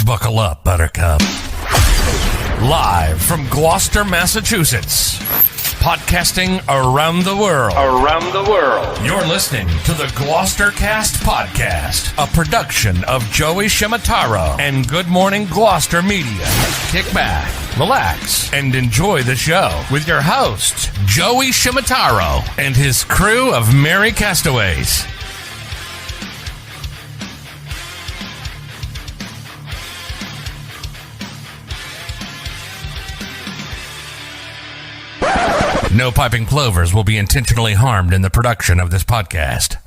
Buckle up, Buttercup. Live from Gloucester, Massachusetts. Podcasting around the world. You're listening to the GloucesterCast podcast, a production of Joey Shimataro and Good Morning Gloucester Media. Kick back, relax, and enjoy the show with your host, Joey Shimataro, and his crew of merry castaways. No piping plovers will be intentionally harmed in the production of this podcast.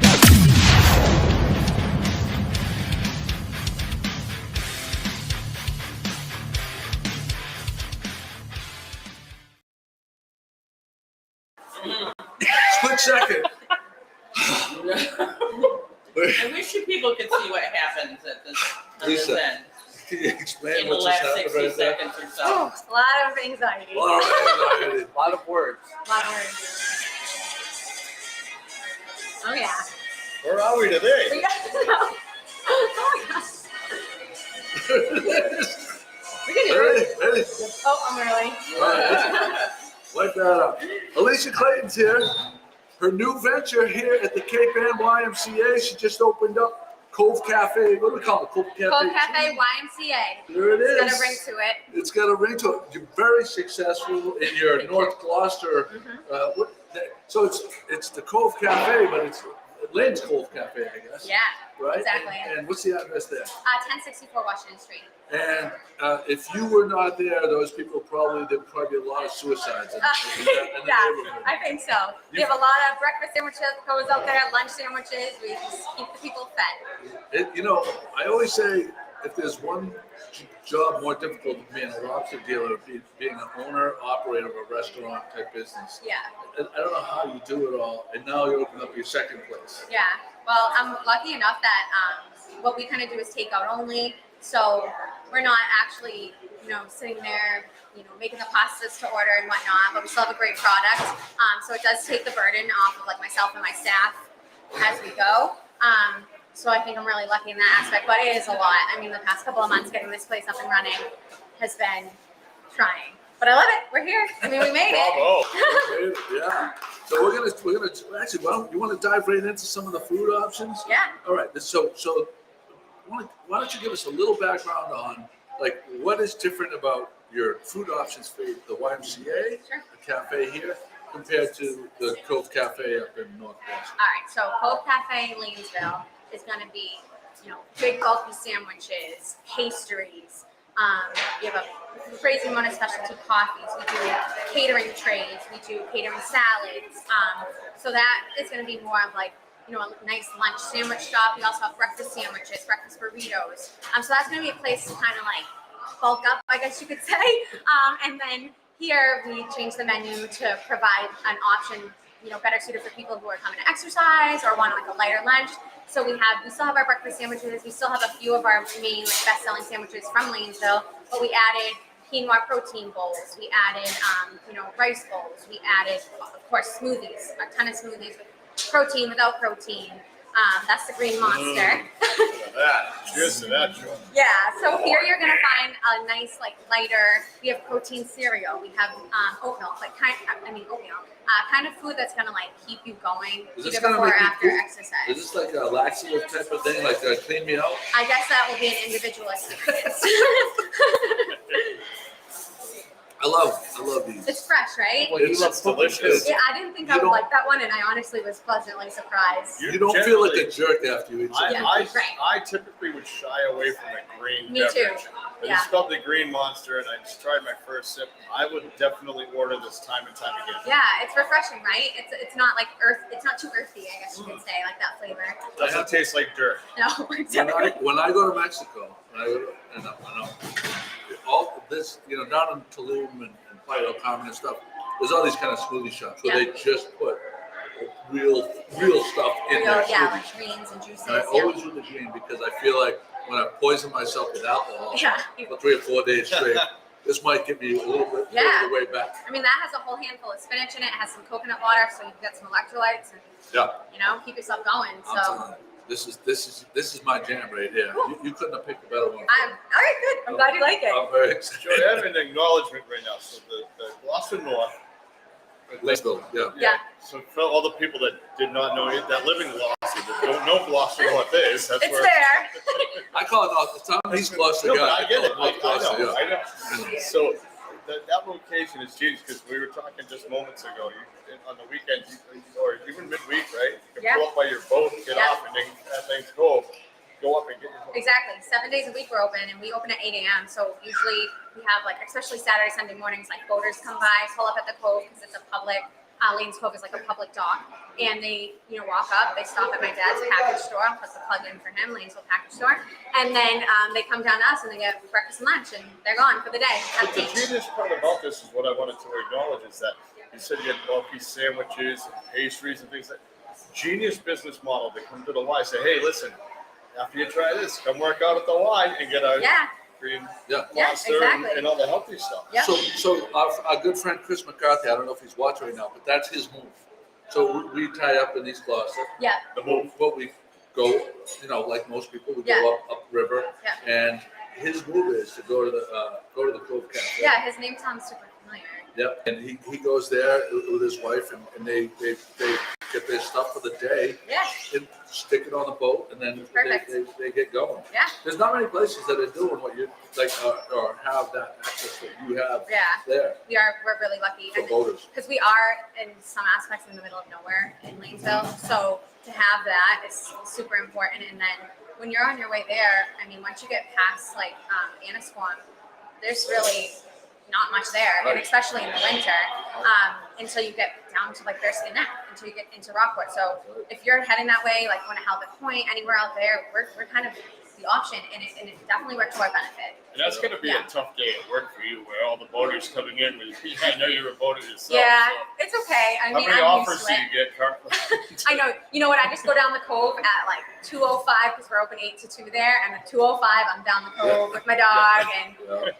Split second. I wish you people could see what happens at this end. Can you explain In the what's just last happened 60 right seconds or so. Oh, a lot of anxiety. there? A lot of words. A lot of words. Oh yeah. Where are we today? We got to know. Oh my gosh. We can do it. Ready? Oh, I'm early. Wipe that up. Alicia Clayton's here. Her new venture here at the Cape Ann YMCA. She just opened up Cove Cafe. What do we call it? Cove Cafe. Cove Cafe YMCA. There it is. It's got a ring to it. It's got a ring to it. You're very successful in your North Gloucester. So it's the Cove Cafe, but it's Lynn's Cove Cafe, I guess. Yeah. Right? Exactly. And what's the address there? 1064 Washington Street. And if you were not there, those people there'd probably be a lot of suicides in the Yeah, neighborhood. I think so. We have a lot of breakfast sandwiches that goes out there, lunch sandwiches. We just keep the people fed. I always say if there's one job more difficult than being a lobster dealer, being an owner, operator of a restaurant type business. Yeah. I don't know how you do it all, and now you open up your second place. Yeah. Well, I'm lucky enough that what we kind of do is takeout only. So we're not actually, sitting there, making the pastas to order and whatnot, but we still have a great product. So it does take the burden off of myself and my staff as we go. So I think I'm really lucky in that aspect, but it is a lot. I mean, the past couple of months getting this place up and running has been trying, but I love it. We're here. I mean, we made it. Yeah. So we're gonna actually. Well, you want to dive right into some of the food options? Yeah. All right. So why don't you give us a little background on what is different about your food options for the YMCA, Sure. the cafe here, compared to the Cove Cafe up in Northwest? All right. So Cove Cafe in Lanesville is going to be, big bulky sandwiches, pastries. We have a crazy amount of specialty coffees. We do catering trays. We do catering salads. So that is going to be more of a nice lunch sandwich shop. We also have breakfast sandwiches, breakfast burritos. So that's going to be a place to kind of bulk up, I guess you could say. And then here we change the menu to provide an option, better suited for people who are coming to exercise or want a lighter lunch. So we still have our breakfast sandwiches. We still have a few of our main best-selling sandwiches from Lanesville, but we added quinoa protein bowls. We added, rice bowls. We added, of course, smoothies, a ton of smoothies with protein, without protein. That's the Green Monster. Cheers to that, Joe. Yeah, so here you're gonna find a nice, lighter. We have protein cereal. We have oat milk, oatmeal. Kind of food that's gonna keep you going either before or after exercise. Is this like a laxative type of thing, clean me out? I guess that will be an individualistic taste. I love these. It's fresh, right? Well, it's delicious. Yeah, I didn't think I would like that one, and I honestly was pleasantly surprised. You don't feel like a jerk after you eat something. I typically would shy away from the green Me too. beverage. I Yeah. just felt the Green Monster, and I just tried my first sip. I would definitely order this time and time again. Yeah, it's refreshing, right? It's not it's not too earthy, I guess you could say, that flavor. Doesn't taste like dirt. No, exactly. When I go to Mexico, all this, down in Tulum and Playa del Carmen and stuff, there's all these kind of smoothie shops where they just put real stuff in there. Yeah, greens and juices. And I always do the green because I feel like when I poison myself with alcohol for 3 or 4 days straight, this might get me a little bit further the way back. I mean, that has a whole handful of spinach in it. It has some coconut water, so you get some electrolytes and, keep yourself going. So This is my jam right here. Cool. You couldn't have picked a better one. All right, good. I'm glad you like it. I'm very excited. Joey, I have an acknowledgement right now. So the Gloucester North. Lakeville, yeah. Yeah. So for all the people that did not know it, that live in Gloucester, that don't know Gloucester North is, that's It's where. there. I call it North. It's not East Gloucester No, guy. but I get it. North Gloucester, yeah. I know. So that location is genius because we were talking just moments ago. On the weekend, or even midweek, right? You can pull up by your boat, get off, and then that thing's Cove. Go up and get your boat. Exactly. 7 days a week we're open, and we open at 8 a.m. So usually we have especially Saturday, Sunday mornings, boaters come by, pull up at the Cove because it's a public. Lane's Cove is like a public dock, and they walk up. They stop at my dad's package store. I'll put the plug in for him, Lanesville package store, and then they come down to us and they get breakfast and lunch, and they're gone for the day. But the genius part about this is what I wanted to acknowledge is that you said you had bulky sandwiches, pastries, and things like genius business model. They come to the Y, say, hey, listen, after you try this, come work out at the Y and get a green monster exactly. and all the healthy stuff. Yeah. So our good friend Chris McCarthy, I don't know if he's watching right now, but that's his move. So we tie up in East Gloucester. Yeah. The move, what we go, like most people, we go up river, and his move is to go to the Cove Cafe. Yeah, his name sounds super familiar. Yep, and he goes there with his wife, and they get their stuff for the day. Yeah. And stick it on the boat, and then they get going. Yeah. There's not many places that are doing what you or have that access that you have. There. We're really lucky For boaters. because we are in some aspects in the middle of nowhere in Lanesville. So to have that is super important. And then when you're on your way there, I mean, once you get past Annisquam, there's really not much there, and especially in the winter, until you get down to Bearskin Neck, until you get into Rockport. So if you're heading that way, going to Halbert Point, anywhere out there, we're kind of the option, and it definitely works to our benefit. And that's going to be a tough day at work for you, where all the boaters coming in. I know you're a boater yourself. Yeah, so. it's okay. I mean, How many I'm offers used do to you it. get, Carl? I know. You know what? I just go down the Cove at 2:05 because we're open 8 to 2 there, and at 2:05 I'm down the Cove with my dog and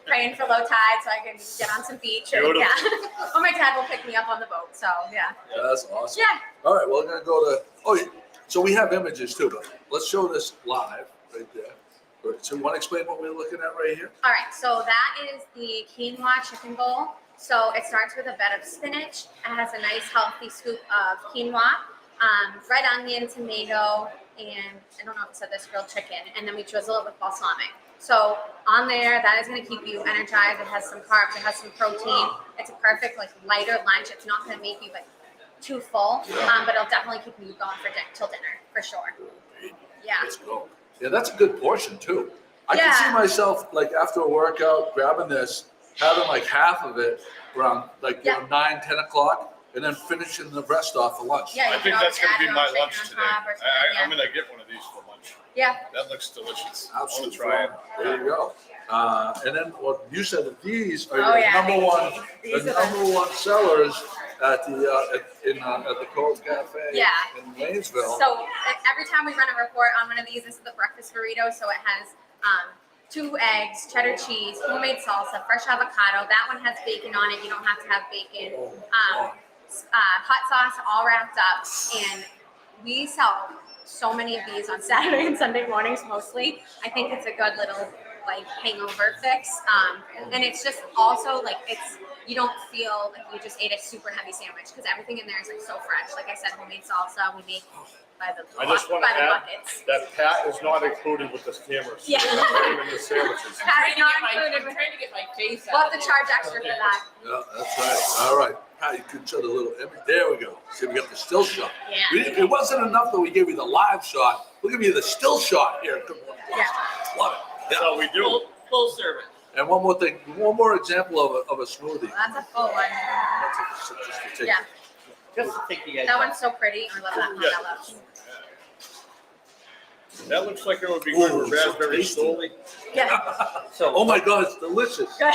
praying for low tide so I can get on some beach. Or my dad will pick me up on the boat. So That's awesome. Yeah. All right, we're gonna go to. So we have images too, but let's show this live right there. So you want to explain what we're looking at right here? All right, so that is the quinoa chicken bowl. So it starts with a bed of spinach. It has a nice healthy scoop of quinoa, red onion, tomato, and I don't know if it said this, grilled chicken. And then we drizzle it with balsamic. So on there, that is going to keep you energized. It has some carbs, it has some protein. It's a perfect lighter lunch. It's not going to make you too full, but it'll definitely keep you going till dinner for sure. Yeah. Let's go. Yeah, that's a good portion too. I can see myself after a workout grabbing this, having half of it around 9, 10 o'clock, and then finishing the rest off for lunch. Yeah, I think that's going to be my lunch today. I'm Yeah. going to get one of these for lunch. Yeah. That looks delicious. Absolutely. I want to try it. There you go. And then you said that these are Oh, your yeah. number one, These the are number one sellers at the at the Cove Cafe in Lanesville. So every time we run a report on one of these, this is the breakfast burrito. So it has 2 eggs, cheddar cheese, homemade salsa, fresh avocado. That one has bacon on it. You don't have to have bacon. Hot sauce all wrapped up. And we sell so many of these on Saturday and Sunday mornings mostly. I think it's a good little hangover fix. And it's just also you don't feel like you just ate a super heavy sandwich because everything in there is so fresh. Like I said, homemade salsa we make by the buckets. That Pat is not included with the cameras. Yeah. In the sandwiches. Pat is not I'm included. trying to get my face out. We'll have to charge extra for that. Yeah, that's right. All right. Pat, you can show the little image. There we go. See, we got the still shot. Yeah. It wasn't enough that we gave you the live shot. We'll give you the still shot here. Good morning. Yeah. Love it. That's how we do. Full service. And one more thing, one more example of a smoothie. That's a full one. Just to take Yeah. Just to take the edge That off. one's so pretty. I love that. Yeah. That looks. That looks like it would be good with Ooh, so raspberry tasty. solely. Yeah. Oh my God, it's delicious. Good.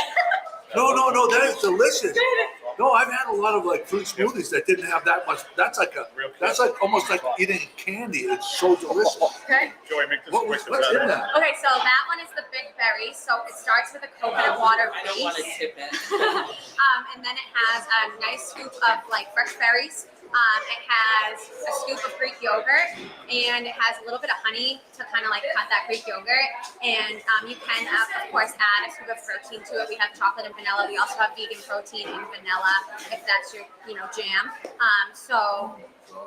No, that is delicious. No, I've had a lot of fruit smoothies that didn't have that much. That's almost like eating candy. It's so delicious. Good. Joey, make this What's quick and in better. that? Okay, so that one is the big berry. So it starts with a coconut water I don't want to base. tip it. And then it has a nice scoop of fresh berries. It has a scoop of Greek yogurt, and it has a little bit of honey to kind of like cut that Greek yogurt. And you can, of course, add a scoop of protein to it. We have chocolate and vanilla. We also have vegan protein and vanilla, if that's your, jam. So,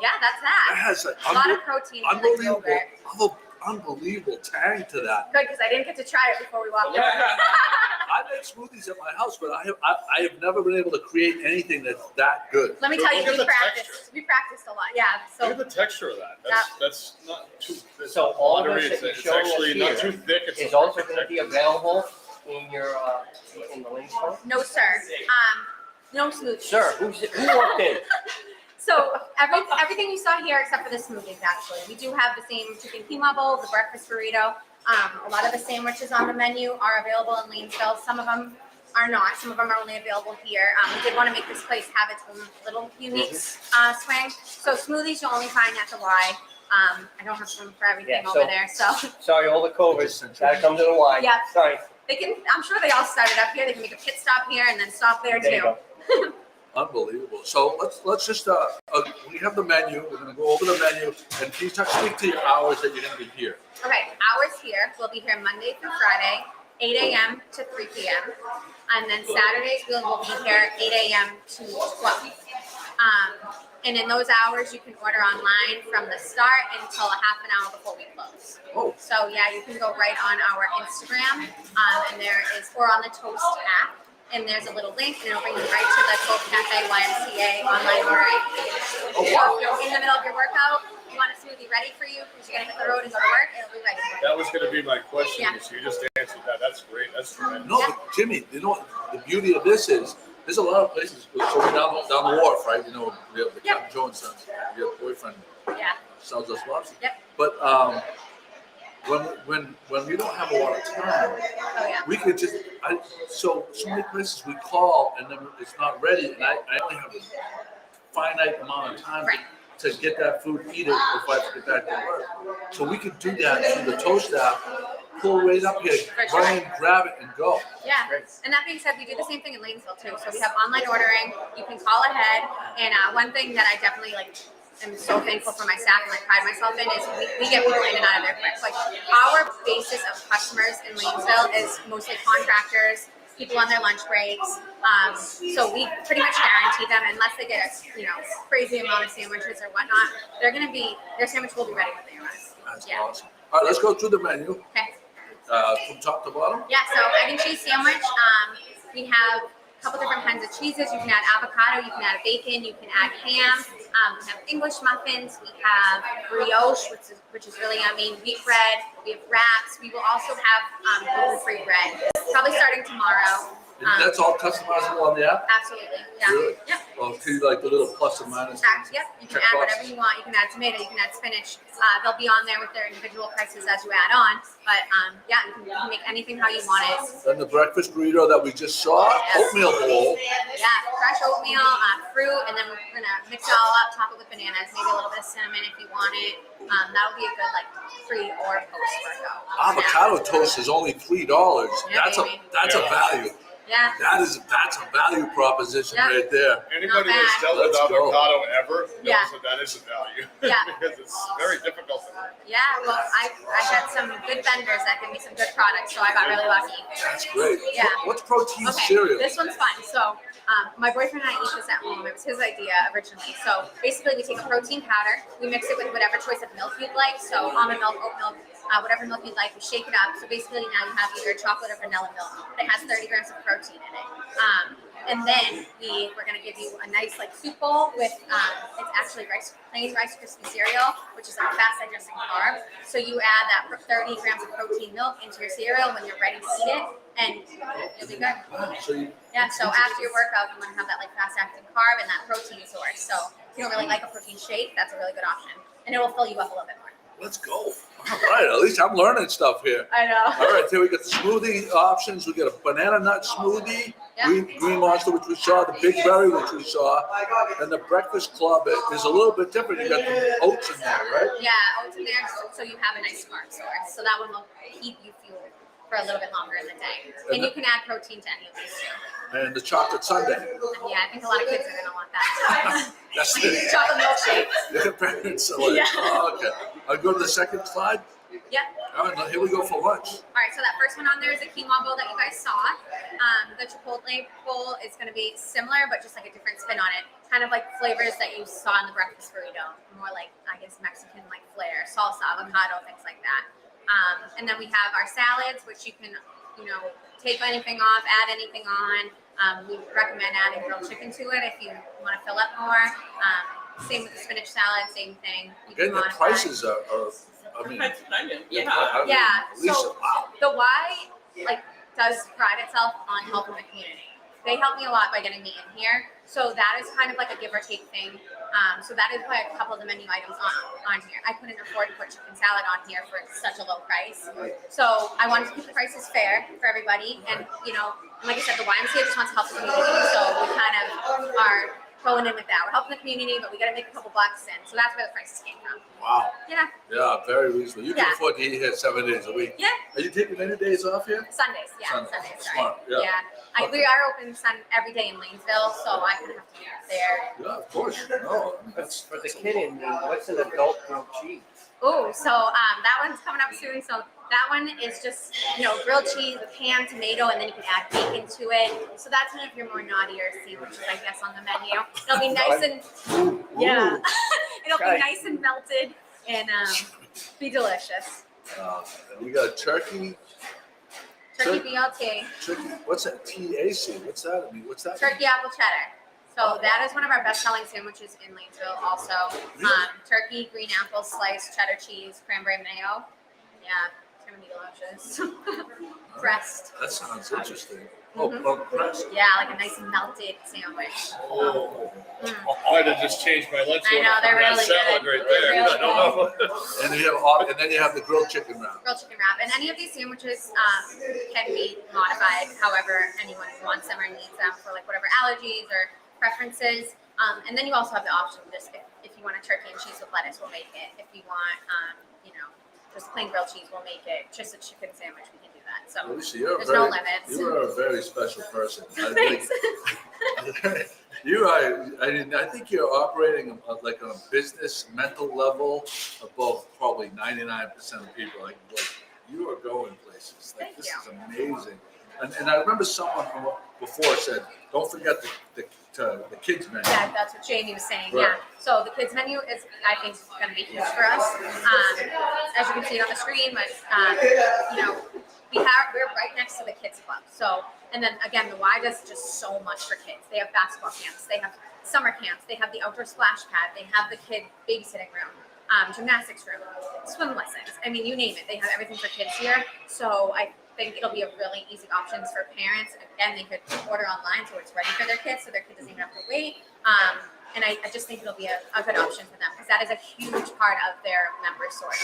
yeah, that's that. That has a lot of protein in the yogurt. Unbelievable tang to that. Good, because I didn't get to try it before we walked over. I make smoothies at my house, but I have never been able to create anything that's that good. Let me So tell you, look at the texture. we practiced a lot. Yeah. So Look at the texture of that. That's not too thick. So all this that you're it's showing us actually not here too thick. It's is a also perfect going to be texture. available in your in the link store. no, sir. No smoothies. Sir, who walked in? So everything you saw here, except for the smoothies, actually, we do have the same chicken quinoa bowl, the breakfast burrito. A lot of the sandwiches on the menu are available in Lanesville. Some of them are not. Some of them are only available here. We did want to make this place have its own little unique swing. So smoothies you'll only find at the Y. I don't have room for everything Yeah, over so- there, so Sorry, all the Covers. Gotta come to the Y. Yeah. Sorry. they can. I'm sure they all started up here. They can make a pit stop here and then stop there There you too. go. Unbelievable. So let's just we have the menu. We're gonna go over the menu, and can you speak to your hours that you're gonna be here? Okay, hours here. We'll be here Monday through Friday, 8 a.m. to 3 p.m. And then Saturdays we'll be here 8 a.m. to 12. And in those hours, you can order online from the start until a half an hour before we close. Oh, So yeah, you can go right on our Instagram, and there is, or on the Toast app, and there's a little link, and it'll bring you right to the Cove Cafe YMCA online ordering page. Oh, wow. So if you're in the middle of your workout, you want a smoothie ready for you because you're gonna hit the road and go to work, it'll be ready for you. That was going to be my question. Yeah. So you just answered that. That's great. That's tremendous. no, but Jimmy, you know what the beauty of this is? There's a lot of places. So we're down the wharf, right? You know, we have the Yep. Captain Jones sons. We have a boyfriend Yeah. sells us lobster. Yep. But when we don't have a lot of time, Oh yeah. we could just so many places we call and then it's not ready, and I only have a finite amount of time Right. to get that food, eat it before I have to get back to work. So we could do that through the Toast app, pull right up here, For sure. run in, grab it, and go. Yeah, and that being said, we do the same thing in Lanesville too. So we have online ordering. You can call ahead, and one thing that I definitely am so thankful for my staff and I pride myself in is we get people in and out of there quick. Like our basis of customers in Lanesville is mostly contractors, people on their lunch breaks. So we pretty much guarantee them, unless they get a crazy amount of sandwiches or whatnot, their sandwich will be ready when they arrive. That's Yeah. awesome. All right, let's go through the menu Okay. from top to bottom. Yeah, so egg and cheese sandwich. We have a couple different kinds of cheeses. You can add avocado, you can add bacon, you can add ham. We have English muffins. We have brioche, which is really yummy. Wheat bread. We have wraps. We will also have gluten-free bread. Probably starting tomorrow. And that's all customizable on the app? Absolutely. Yeah. Really? Yep. Well, do you like the little plus and minus? Yep. You can Check add box. whatever you want. You can add tomato. You can add spinach. They'll be on there with their individual prices as you add on. But yeah, you can make anything how you want it. Then the breakfast burrito that we just saw, Yes. oatmeal bowl. Yeah, fresh oatmeal, fruit, and then we're gonna mix it all up, top it with bananas, maybe a little bit of cinnamon if you want it. That'll be a good pre or post workout. Avocado toast is only $3. Yeah, That's baby. a value. Yeah. That's a value proposition Yeah. right there. Anybody Not that's bad. dealt with Let's go. avocado ever knows Yeah. that is a value. Yeah. Because it's very difficult to make. Yeah, well, I had some good vendors that give me some good products, so I got really lucky. That's great. Yeah. What's protein Okay, cereal? this one's fun. So my boyfriend and I eat this at home. It was his idea originally. So basically we take a protein powder, we mix it with whatever choice of milk you'd like. So almond milk, oat milk, whatever milk you'd like, we shake it up. So basically now you have either chocolate or vanilla milk. It has 30 grams of protein in it. And then we're gonna give you a nice soup bowl with it's actually plain Rice Krispie cereal, which is a fast digesting carb. So you add that 30 grams of protein milk into your cereal when you're ready to eat it, and you'll be good. Wow, so So after your workout, you want to have that fast acting carb and that protein source. So if you don't really like a protein shake, that's a really good option, and it will fill you up a little bit more. let's go. All right, at least I'm learning stuff here. I know. All right, here we got the smoothie options. We got a banana nut smoothie, Yeah. green monster, which we saw, the big berry, which we saw, and the breakfast club is a little bit different. You got the oats in there, right? Yeah, oats in there, so you have a nice carb source. So that one will keep you fueled for a little bit longer in the day. And you can add protein to any of these too. And the chocolate sundae. Yeah, I think a lot of kids are gonna want that. That's Like it. chocolate milkshake. Your parents are like, Yeah. oh, okay. I'll go to the second slide. Yep. All right, now here we go for lunch. All right, so that first one on there is a quinoa bowl that you guys saw. The chipotle bowl is going to be similar, but just like a different spin on it. Kind of like flavors that you saw in the breakfast burrito, more like I guess Mexican like flair, salsa, avocado, things like that. And then we have our salads, which you can, take anything off, add anything on. We recommend adding grilled chicken to it if you want to fill up more. Same with the spinach salad, same thing. You Again, can the modify. prices are I mean, Yeah. Yeah, so wow. the Y does pride itself on helping the community. They help me a lot by getting me in here, so that is kind of like a give or take thing. So that is why a couple of the menu items on here. I couldn't afford to put chicken salad on here for such a low price, so I wanted to keep the prices fair for everybody. And like I said, the YMCA just wants to help the community, so we kind of are going in with that. We're helping the community, but we got to make a couple bucks in, so that's where the prices came from. Wow. Yeah. Yeah, very reasonable. You can Yeah. afford to eat here 7 days a week. Yeah. Are you taking any days off here? Sundays, yeah, Sundays. Sundays, sorry. Smart, yeah. Okay. We are open every day in Lanesville, so I kind of have to be there. Yeah, of course. No, I mean, That's for the that's kid in me. What's an adult grilled cheese? Oh, so that one's coming up soon. So that one is just, grilled cheese with ham, tomato, and then you can add bacon to it. So that's one of your more naughtier sandwiches, I guess, on the menu. It'll be nice and, yeah, it'll be nice and melted and be delicious. And we got turkey. Turkey BLT, Turkey. What's that? TAC. What's that? I mean, what's that? turkey apple cheddar. So that is one of our best-selling sandwiches in Lanesville. Also, turkey, green apple, sliced cheddar cheese, cranberry mayo. Yeah, it's gonna be delicious. Breast. That sounds interesting. Oh, breast. Yeah, like a nice melted sandwich. Oh, I might have just changed my lunch. I know, they're order really for that salad good. right They're there. really I don't know. And then you have the grilled chicken wrap. Grilled chicken wrap. And any of these sandwiches can be modified however anyone wants them or needs them for like whatever allergies or preferences. And then you also have the option just if you want a turkey and cheese with lettuce, we'll make it. If you want, just plain grilled cheese, we'll make it. Just a chicken sandwich, we can do that. So Alicia, there's no limits. You are a very special person. Thanks. You are. I think you're operating like on a business mental level above probably 99% of people. Like you are going places. Like Thank this you. is amazing. And I remember someone before said, "Don't forget the kids menu." Yeah, that's what Jamie was saying. Right. Yeah. So the kids menu is, I think, going to be huge for us. As you can see it on the screen, but we're right next to the kids club. So, and then again, the Y does just so much for kids. They have basketball camps, they have summer camps, they have the outdoor splash pad, they have the kid babysitting room, gymnastics room, swim lessons. I mean, you name it. They have everything for kids here. So I think it'll be a really easy option for parents. Again, they could order online so it's ready for their kids, so their kid doesn't even have to wait. And I just think it'll be a good option for them because that is a huge part of their member source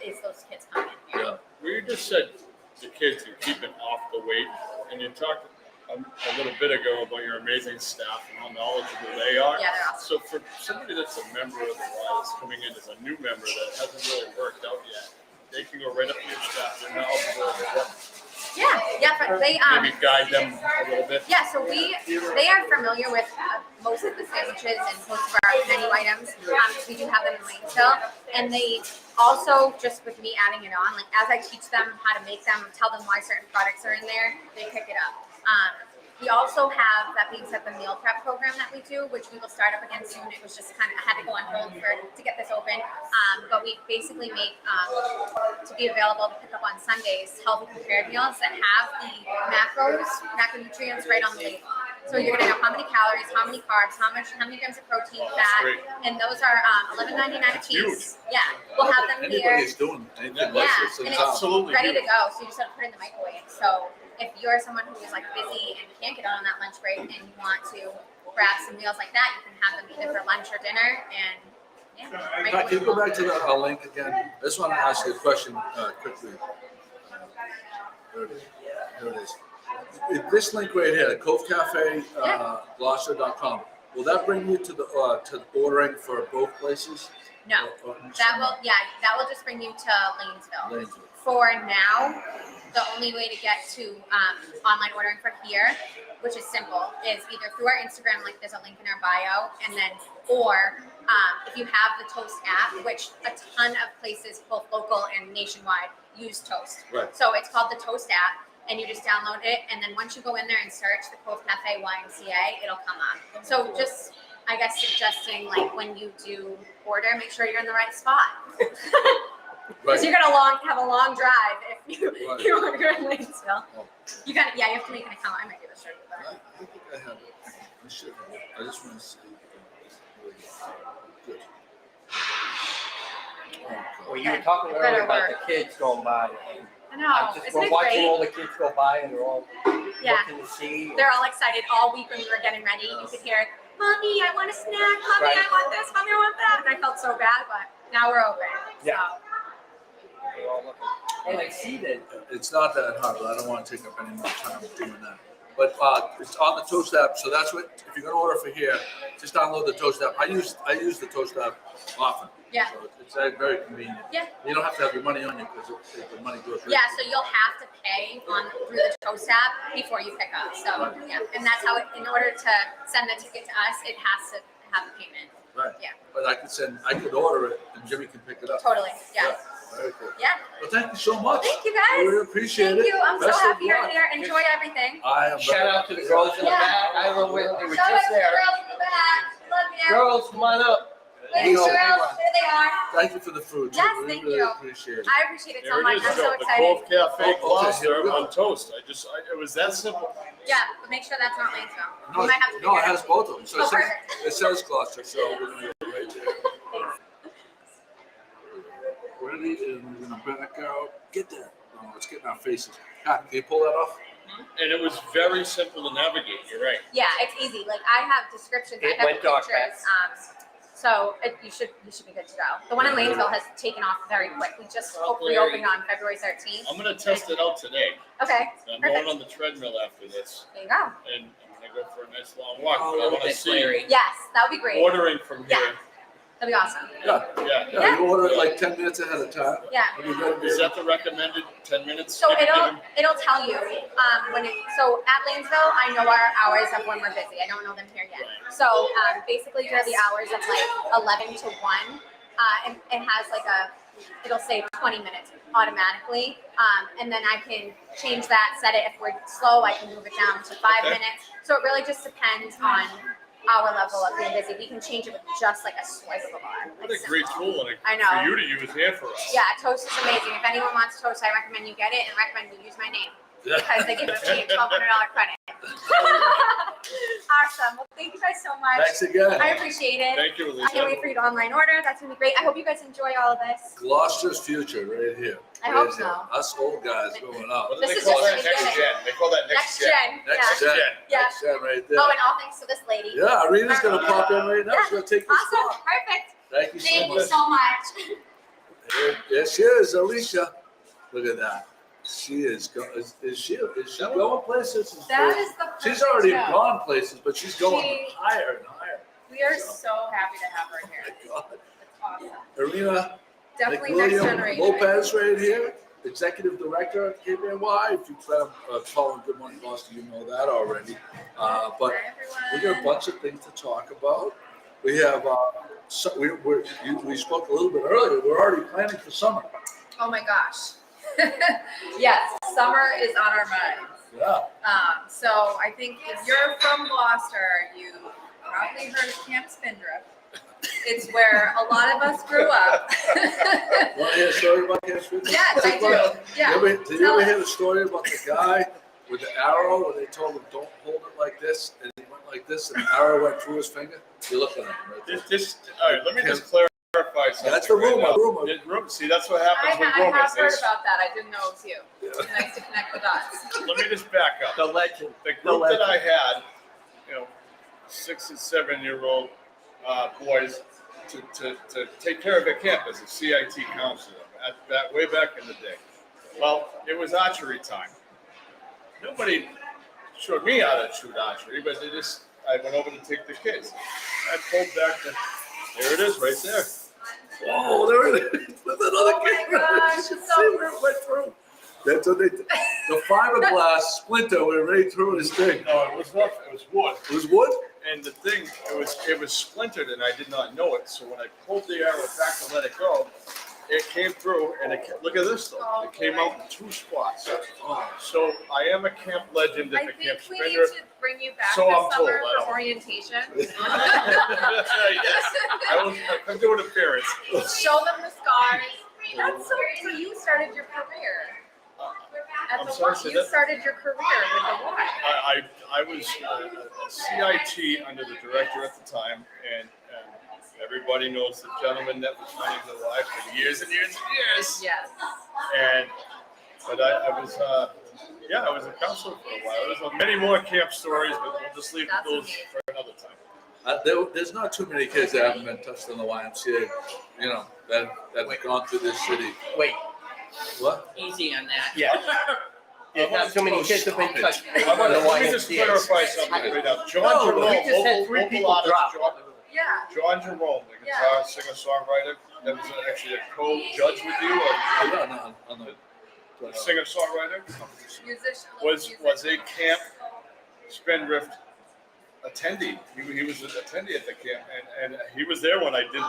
is those kids coming in here. Yeah. Well, you just said the kids and keeping off the weight, and you talked a little bit ago about your amazing staff and how knowledgeable they are. Yeah, they're awesome. So for somebody that's a member of the Y that's coming in as a new member that hasn't really worked out yet, they can go right up to your staff. They're knowledgeable. Yeah, but they Maybe guide them a little bit. Yeah, so they are familiar with most of the sandwiches and most of our menu items. We do have them in Lanesville, and they also, just with me adding it on, like as I teach them how to make them, tell them why certain products are in there, they pick it up. We also have, that being said, the meal prep program that we do, which we will start up again soon. It was just kind of, I had to go on hold to get this open. But we basically make, to be available to pick up on Sundays, healthy prepared meals that have the macronutrients right on the label. So you're gonna know how many calories, how many carbs, how many grams of protein, fat, and those are $11.99 a piece. Yeah, we'll have them here. Anybody's doing anything like Yeah, this. and it's it's Absolutely ready to huge. go. So you just have to put it in the microwave. So if you're someone who is like busy and can't get on that lunch break and you want to grab some meals like that, you can have them either for lunch or dinner. And Pat, can you go back to the link again? I just want to ask you a question quickly. There it is. There it is. This link right here, Cove Cafe, Gloucester.com. Will that bring you to the ordering for both places? No, that will just bring you to Lanesville. Lanesville. For now, the only way to get to online ordering for here, which is simple, is either through our Instagram, like there's a link in our bio, and then, or if you have the Toast app, which a ton of places, both local and nationwide, use Toast. Right. So it's called the Toast app, and you just download it, and then once you go in there and search the Cove Cafe YMCA, it'll come up. So just, I guess, suggesting like when you do order, make sure you're in the right spot. Because you're gonna have a long drive if you order in Lanesville. You have to make an account. I might be able to show you that. I think I have it. I should have it. I just want to see. Good. Well, you were talking earlier about the kids going by. I know. Isn't We're it watching great? all the kids go by and they're all Yeah. looking to see. They're all excited all week when we were getting ready. You could hear, "Mommy, I want a snack. Mommy, Right. I want this. Mommy, I want that." And I felt so bad, but now we're open. Yeah. So. They're all looking. And I see that. It's not that hard, but I don't want to take up any more time doing that. But it's on the Toast app, so that's what. If you're gonna order for here, just download the Toast app. I use the Toast app often. Yeah. So it's very convenient. Yeah. You don't have to have your money on you because the money goes. Right Yeah, so you'll have to pay through the Toast app before you pick up. So yeah, and that's how in order to send the ticket to us, it has to have a payment. Right. Yeah. But I could order it and Jimmy can pick it up. Totally. Yeah. Very good. Yeah. Well, thank you so much. Thank you I guys. really appreciate Thank it. you. I'm Best so of happy you're luck. here. Enjoy everything. I am. Shout out to the girls in the Yeah. back. I don't know where they were Shout out just to the there. girls in the back. Love you. Girls, come on up. Thanks, There you girls. go. There they are. Thank you for the food. too. Yes, We thank really you. appreciate it. I appreciate it so There much. it is, I'm so Joe. The excited. Cove Cafe Okay, here Gloucester we go. on toast. It was that simple. Yeah, but make sure that's not Lanesville. No, We might have to no, figure it it has out. both of them. So Oh, it says, perfect. it says Gloucester, so we're gonna do it right there. Ready, and we're gonna back out. Get there. Oh, let's get in our faces. God, can you pull that off? And it was very simple to navigate. You're right. Yeah, it's easy. Like I have descriptions, I It have went dark pictures. So you should be good to go. The one in Lanesville has taken off very quick. We just reopened on February 13th. I'm gonna test it out today. Okay, I'm perfect. going on the treadmill after this, There you go. and I'm gonna go for a nice long walk. Oh, But I want to that's see Larry. Yes, that would be great. ordering from Yeah. here. That'd be awesome. Yeah. Yeah. Yeah, you order it like 10 minutes ahead of time. Yeah. And you're gonna be Is that the recommended 10 minutes? So Give them- it'll tell you so at Lanesville I know our hours of when we're busy. I don't know them here yet. Right. So basically they're the hours of like 11 to 1, and it has like it'll say 20 minutes automatically, and then I can change that, set it. If we're slow, I can move it down to 5 Okay. minutes. So it really just depends on our level of being busy. We can change it with just like a swipe of a bar. What It's a great simple. tool and I know. for you to use here for us. Yeah, Toast is amazing. If anyone wants Toast, I recommend you get it and recommend you use my name because they give me a $1,200 credit. Awesome. Well, thank you guys so much. Thanks again. I appreciate it. Thank you, I Elisa. can't wait for you to online order. That's gonna be great. I hope you guys enjoy all of this. Gloucester's future right here. I Right hope here. so. Us old guys going up. What do This they is call just that? the Next beginning. gen. They call that Next gen. Next Yeah. gen. Yeah. Next gen right there. Oh, and all thanks to this lady. Yeah, Arena's gonna pop in right now. Yeah. She's gonna take your Awesome. spot. Perfect. Thank you so Thank you much. so much. There she is, Alicia. Look at that. She is she going places? That is the She's perfect already show. gone places, but she's going She- higher and higher. We are so happy to have her here. Oh my God. It's awesome. Arena Definitely next William generation. Lopez right here, Executive Director at KBNY. If you've been following Good Morning Boston, you know that already. But Hi, we got a everyone. bunch of things to talk about. We have, we spoke a little bit earlier, we're already planning for summer. Oh my gosh. Yes, summer is on our minds. Yeah. So I think if you're from Gloucester, you probably heard of Camp Spindrift. It's where a lot of us grew up. Want to hear a story about Camp Spindrift? Yes, I do. Yeah. Did you Tell ever us. hear the story about the guy with the arrow where they told him, don't hold it like this, and he went like this, and the arrow went through his finger? You're looking at him right there. All right, let me just clarify something. That's the rumor, right now. rumor. See, that's what happens I with have rumors. heard about that. I didn't know it was you. Nice to connect the dots. Let me just back up. The legend. The group that I had, 6 and 7-year-old boys to take care of their campus, a CIT counselor, way back in the day. Well, it was archery time. Nobody showed me how to shoot archery, but I went over to take the kids. I pulled back there it is, right there. Whoa, there it is. With another Oh my camera. gosh, You can it's see so- where it went through. That's what they did. The fiberglass splinter went right through his thing. No, it was not. It was wood. It was wood? And the thing, it was splintered, and I did not know it. So when I pulled the arrow back to let it go, it came through, and look at this though. It came out in 2 spots. So I am a camp legend I at the think camp we need spender. to bring you back So this I'm told, summer I for don't- orientation. Yes, I'm doing appearance. Show them the scars. That's so you started your career. At I'm the sorry, Y. say You that? started your career with the Y. I was a CIT under the director at the time, and everybody knows the gentleman that was running the Y for years and years and years. Yes. But I was I was a counselor for a while. There's many more camp stories, but we'll just leave That's those amazing. for another time. There's not too many kids that haven't been touched in the YMCA, you know, that have gone through this city. Wait, What? Easy on that. yeah. Yeah, not so many kids have been touched. Let me just clarify something right now. John Jerome, we just had 3 local people artist, drop. Yeah. John Jerome, the Yeah. guitar singer-songwriter, that was actually a co-judge with you, or On the singer-songwriter, Musician. was a camp Spendthrift attendee. He was an attendee at the camp, and he was there when I did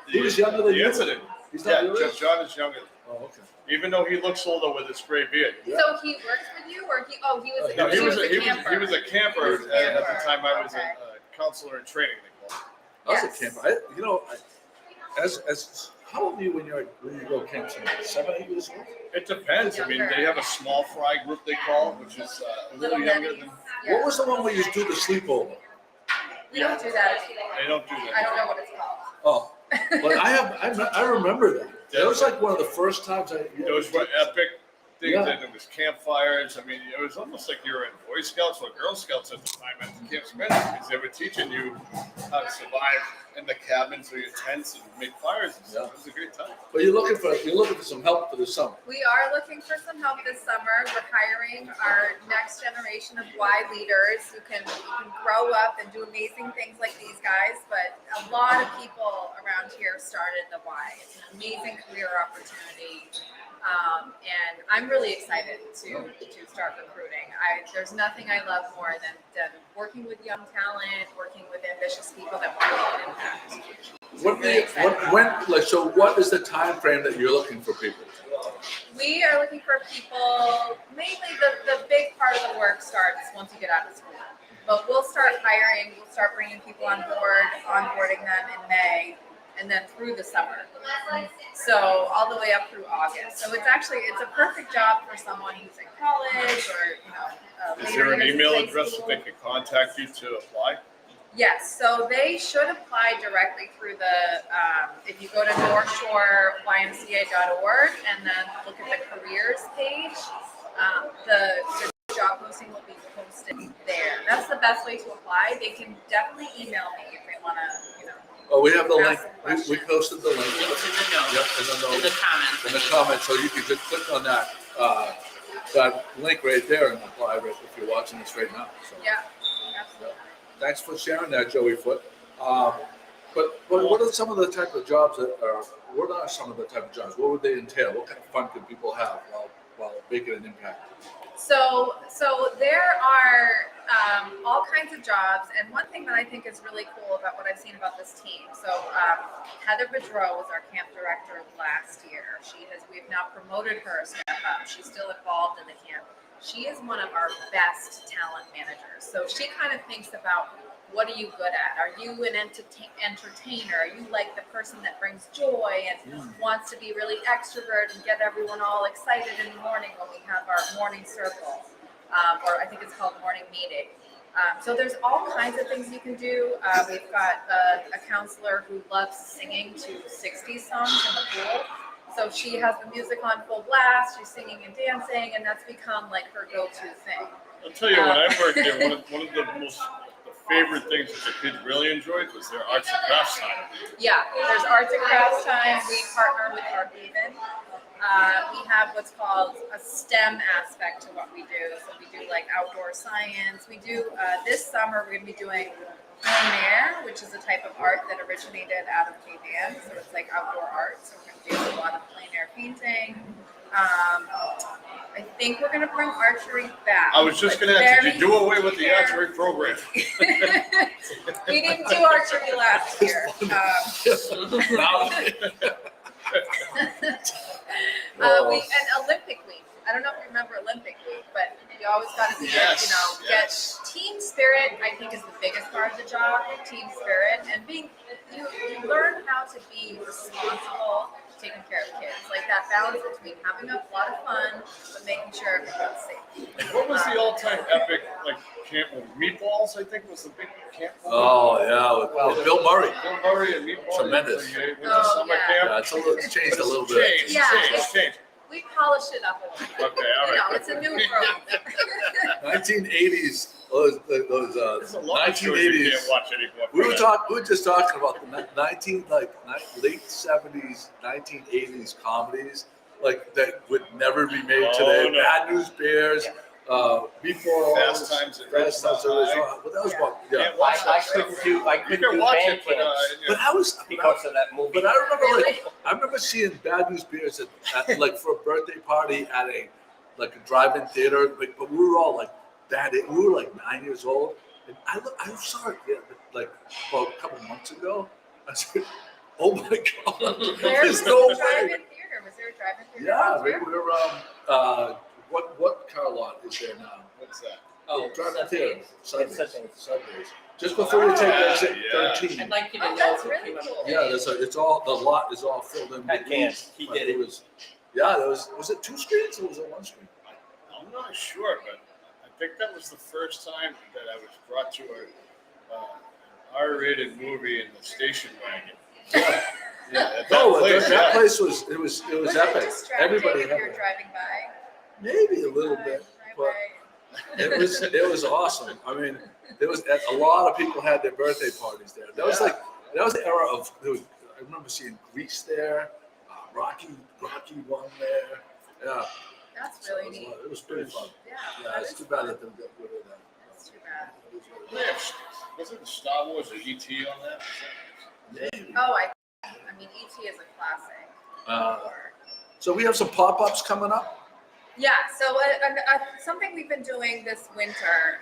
He was younger than the you? incident. He's not Yeah, your age? John is younger, Oh, okay. even though he looks older with his gray beard. So he worked with you, or he? Oh, he was. No, he was a camper. he was a camper He was a at the camper. time. I was Okay. a counselor in training. They call it. I was Yes. a camper. As how old are you when you go camping? 7, 8 years old? It depends. I mean, they have a small fry group they call it, which is a little younger than. Yeah. What was the one where you do the sleepover? We don't do that. They don't do that. I don't know what it's called. Oh, but I remember that. That was like one of the first times Those were epic things, Yeah. and it was campfires. I mean, it was almost like you were in Boy Scouts or Girl Scouts at the time at the Camp Spender, because they were teaching you how to survive in the cabins or your tents and make fires and stuff. Yeah. It was a great time. But you're looking for some help for the summer. We are looking for some help this summer. We're hiring our next generation of Y leaders who can grow up and do amazing things like these guys. But a lot of people around here started the Y. It's an amazing career opportunity. And I'm really excited to start recruiting. There's nothing I love more than working with young talent, working with ambitious people that want to make an impact. So what is the time frame that you're looking for people? We are looking for people, mainly the big part of the work starts once you get out of school. But we'll start hiring, we'll start bringing people on board, onboarding them in May, and then through the summer. So all the way up through August. So it's a perfect job for someone who's in college or, Is later there an years in email high address school. that they could contact you to apply? Yes, so they should apply directly through if you go to northshoreymca.org and then look at the careers page, the job posting will be posted there. That's the best way to apply. They can definitely email me if they want to, Oh, we have the link. Ask some We questions. posted the link. Links in the notes, Yep, in the in the notes, comments. in the comments, so you can just click on that link right there and apply right if you're watching this right now. So, yeah, absolutely. thanks for sharing that, Joey Foot. But what are some of the type of jobs what are some of the type of jobs? What would they entail? What kind of fun could people have while making an impact? So there are all kinds of jobs, and one thing that I think is really cool about what I've seen about this team. So Heather Bedreau was our camp director last year. We've now promoted her a step up. She's still involved in the camp. She is one of our best talent managers. So she kind of thinks about, what are you good at? Are you an entertainer? Are you like the person that brings joy and wants to be really extrovert and get everyone all excited in the morning when we have our morning circle, or I think it's called morning meeting. So there's all kinds of things you can do. We've got a counselor who loves singing to 60s songs in the pool. So she has the music on full blast, she's singing and dancing, and that's become like her go-to thing. I'll tell you, when I worked there, one of the most favorite things that the kids really enjoyed was their arts and crafts time. Yeah, there's arts and crafts time. We partner with our Haven. We have what's called a STEM aspect to what we do. So we do like outdoor science. We do, this summer, we're going to be doing plein air, which is a type of art that originated out of Japan. So it's like outdoor art. So we're going to do a lot of plein air painting. I think we're gonna bring archery back. I was just but gonna ask, did very you do away with the careful. archery program? We didn't do archery last year. And Olympic week. I don't know if you remember Olympic week, but you always got to be, get team spirit. I think is the biggest part of the job. Team spirit and being you learn how to be responsible, taking care of kids. Like that balance between having a lot of fun but making sure everyone's safe. What was the all-time epic camp with meatballs? I think was the big camp. Oh yeah, with Bill Murray. Bill Murray and meatballs. Tremendous. With the summer camp. Yeah, it's changed a little bit. Changed. We polish it up a little bit. Okay, all right. It's a new program. 1980s. Those There's a lot of shows you 1980s. can't watch anymore. We were just talking about the late 70s, 1980s comedies that would never be made today. no. Bad News Bears, Before Fast Times at Fast Times at Ridgemont Ridgemont. But that was about Can't watch I that couldn't stuff. do You can watch band it, but camps But I was because of that movie. But I remember Really? I remember seeing Bad News Bears at for a birthday party at a drive-in theater. But we were all we were 9 years old, and I saw it about a couple months ago. I said, "Oh my God, Where was there's no the way." drive-in theater? Was there a drive-in theater? Yeah, out we there? were what car lot is there now? What's that? Oh, Drive-in theater. Sundays. Sundays. Just before you take exit yeah. 13. I'd like you to Oh, know that's who really came up cool. with Yeah, it. the lot is all filled in. I with can't. leaves, He but did it. Was it 2 screens or was it 1 screen? I'm not sure, but I think that was the first time that I was brought to an R-rated movie in the station wagon. Yeah, That place was Was it epic. distracting Everybody if had you're it. driving by? Maybe a little bit, but it was awesome. I mean, there was a lot of people had their birthday parties there. That was the era of. I remember seeing Grease there, Rocky won there. Yeah, That's really neat. it was pretty fun. Yeah, Yeah, that it's is too bad fun. that they got rid of that. That's too bad. Wasn't the Star Wars or E.T. on that? Maybe. Oh, I mean, E.T. is a classic. So we have some pop-ups coming up. Yeah, so something we've been doing this winter.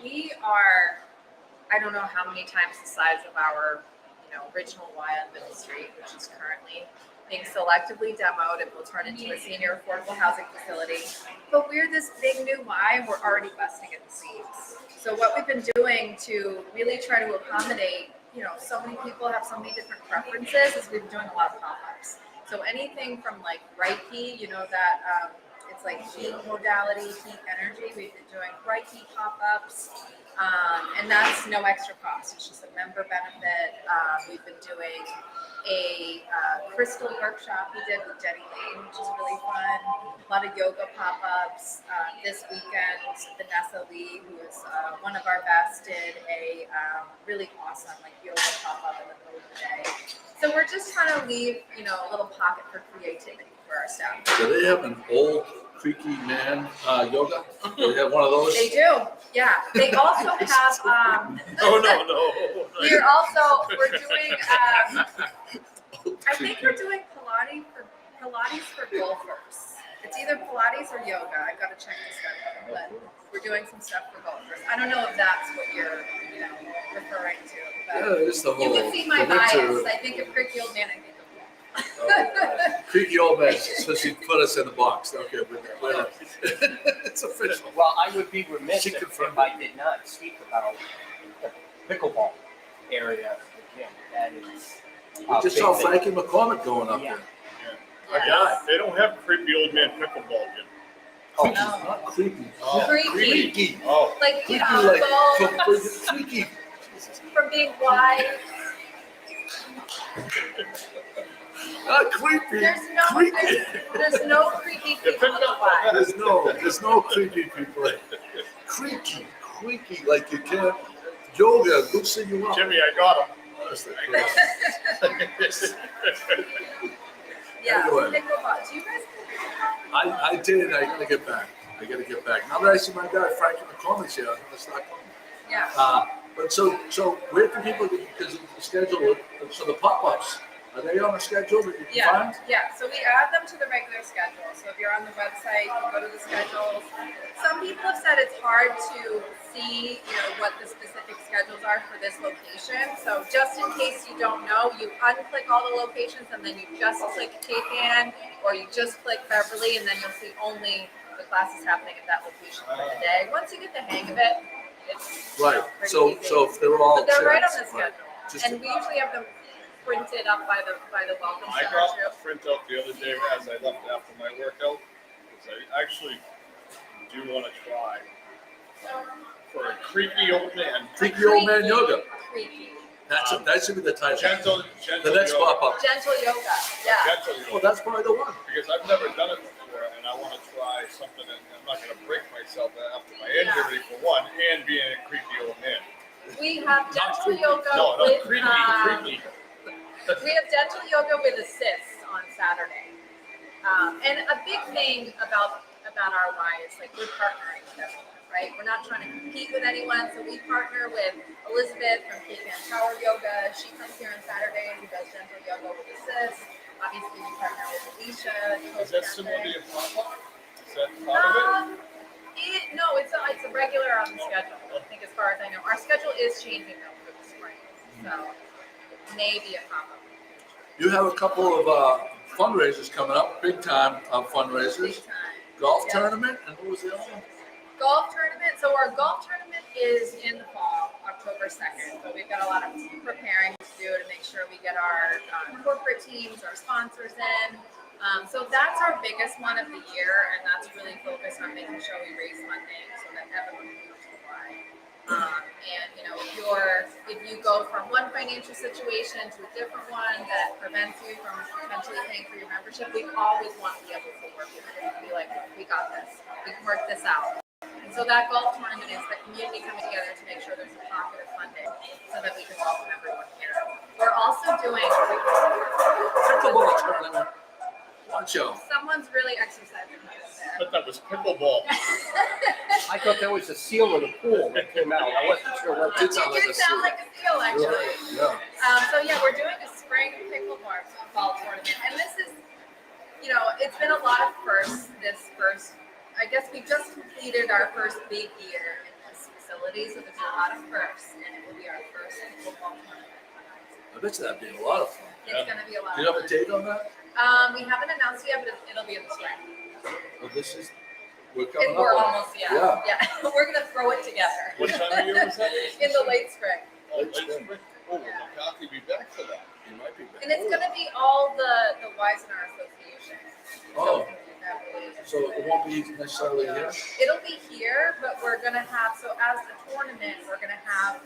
We are, I don't know how many times the size of our, original Y on Middle Street, which is currently being selectively demoed and will turn into a senior affordable housing facility. But we're this big new Y, we're already busting at the seams. So what we've been doing to really try to accommodate, so many people have so many different preferences is we've been doing a lot of pop-ups. So anything from Reiki, that it's heat modality, heat energy. We've been doing Reiki pop-ups, and that's no extra cost. It's just a member benefit. We've been doing a crystal workshop we did with Jenny Lane, which is really fun. A lot of yoga pop-ups. This weekend, Vanessa Lee, who is one of our best, did a really awesome yoga pop-up in the middle of the day. So we're just trying to leave, a little pocket for creativity for our staff. Do they have an old creaky man yoga? Do they have one of those? They do, yeah. They also have. No. We're doing. I think we're doing Pilates for golfers. It's either Pilates or yoga. I've got to check this out, but we're doing some stuff for golfers. I don't know if that's what you're, referring to. But Yeah, it's the whole. you can see my the winter- bias. I think of Creaky Old Man. I think of Creaky old man, so she put us in the box. Okay, it's official. Well, I would be remiss She if confirmed I did not speak about the pickleball area of the gym. That is. We a just big saw thing. Frankie McCormick going up Yeah. there. Yes. They don't have creepy old man pickleball, Jim. Oh, Not creepy. Creaky. Creaky. Oh, Creaky, Bones creaky. from being wide. Not creepy. There's no creepy people in the Y. There's no creepy people. Creaky, like you can't. Yoga, loosen you up. Jimmy, I got him. Yeah, Anyway. pickleball. Do you guys play pickleball? I did. I gotta get back. Now that I see my guy Frankie McCormick's here, I'm gonna start coming. Yeah. But so where can people, because the schedule, so the pop-ups, Are they on a schedule that you can Yeah, find? yeah. So we add them to the regular schedule. So if you're on the website, you go to the schedules. Some people have said it's hard to see, what the specific schedules are for this location. So just in case you don't know, you unclick all the locations and then you just click Cape Ann or you just click Beverly and then you'll see only the classes happening at that location for the day. Once you get the hang of it, it's Right. pretty So easy. if they're all But they're right on the chairs, right. schedule. Just And we usually have them printed up by the welcome I center got too. a printout the other day as I left after my workout. Because I actually do want to try for a creaky old man. Creaky old man yoga. Creaky. That should be the title. Gentle The next yoga. pop-up. Gentle yoga. Yeah. Gentle yoga. Well, that's probably the one. Because I've never done it before, and I want to try something, and I'm not going to break myself after my injury for one, and being a creepy old man. We have gentle yoga No, with creepy. we have gentle yoga with assists on Saturday. And a big thing about our Y is like we're partnering with everyone, right? We're not trying to compete with anyone, so we partner with Elizabeth from Cape Ann Tower Yoga. She comes here on Saturday and does gentle yoga with assists. Obviously, we partner with Alicia. Is that similar to your pop-up? Is that part of it? No, it's a regular on the schedule. I think, as far as I know, our schedule is changing though for the spring, so maybe a pop-up. You have a couple of fundraisers coming up, big time fundraisers. Big time. Golf Yeah. tournament, and what was the other one? Golf tournament. So our golf tournament is in the fall, October 2nd. So we've got a lot of preparing to do to make sure we get our corporate teams, our sponsors in. So that's our biggest one of the year, and that's really focused on making sure we raise funding so that everyone can come to the Y. And if you go from one financial situation to a different one that prevents you from potentially paying for your membership, we always want to be able to work with you and be like, we got this, we can work this out. And so that golf tournament is the community coming together to make sure there's a pocket of funding so that we can welcome everyone here. We're also doing Pickleball tournament. Watch out. someone's really exercising here I thought that was pickleball. I thought that was the seal of the pool that came out. I wasn't sure what Did that sound like It did sound like a seal, actually. Yeah. So yeah, we're doing a spring pickleball tournament, and this is, it's been a lot of firsts. I guess we just completed our first big year in this facility, so there's a lot of firsts, and it will be our first pickleball tournament. I bet you that'd be a lot of fun. It's going to be a lot. Do you of have a date on that? fun. We haven't announced yet, but it'll be in the spring. Well, we're coming up. We're on it. almost, yeah. We're going to throw it together. What time of year was that? In the late spring. Oh, late spring. Oh, will McCarthy be back for that? You might be back. And it's going to be all the Ys in our association. Oh. So So it won't be necessarily here? it'll be here, but we're gonna have, so as the tournament, we're gonna have,